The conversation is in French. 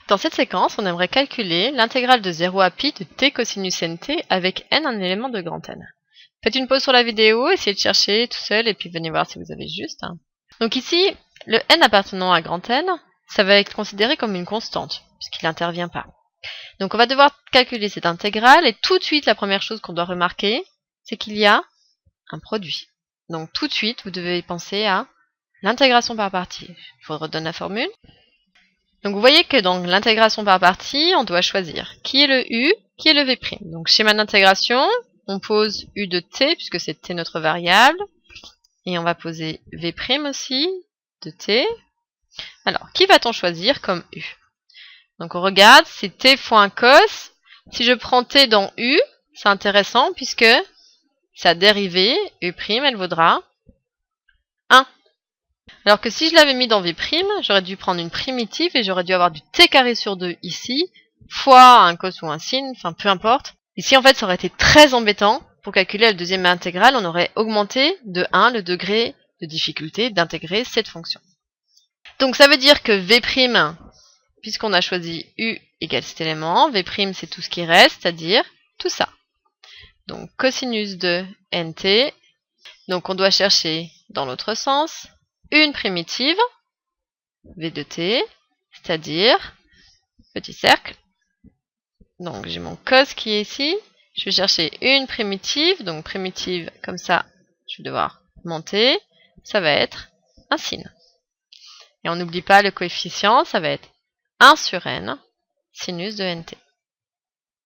Dans cette séquence, on aimerait calculer l'intégrale de 0 à pi de t cosinus nt avec n un élément de grand N. Faites une pause sur la vidéo, essayez de chercher tout seul et puis venez voir si vous avez juste. Donc ici, le n appartenant à grand N, ça va être considéré comme une constante, puisqu'il n'intervient pas. Donc on va devoir calculer cette intégrale, et tout de suite, la première chose qu'on doit remarquer, c'est qu'il y a un produit. Donc tout de suite, vous devez penser à l'intégration par partie. Je vous redonne la formule. Donc vous voyez que dans l'intégration par partie, on doit choisir qui est le u, qui est le v'. Donc schéma d'intégration, on pose u de t, puisque c'est t notre variable, et on va poser v' aussi de t. Alors, qui va-t-on choisir comme u? Donc on regarde, c'est t fois 1 cos. Si je prends t dans u, c'est intéressant puisque sa dérivée, u', elle vaudra 1. Alors que si je l'avais mis dans v', j'aurais dû prendre une primitive et j'aurais dû avoir du t carré sur 2 ici, fois un cos ou un sin, enfin peu importe. Ici en fait ça aurait été très embêtant. Pour calculer la deuxième intégrale, on aurait augmenté de 1 le degré de difficulté d'intégrer cette fonction. Donc ça veut dire que v', puisqu'on a choisi u égale cet élément, v' c'est tout ce qui reste, c'est-à-dire tout ça. Donc cosinus de nt, donc on doit chercher dans l'autre sens une primitive, v de t, c'est-à-dire petit cercle. Donc j'ai mon cos qui est ici, je vais chercher une primitive, donc primitive comme ça, je vais devoir monter, ça va être un sin. Et on n'oublie pas le coefficient, ça va être 1 sur n, sinus de nt.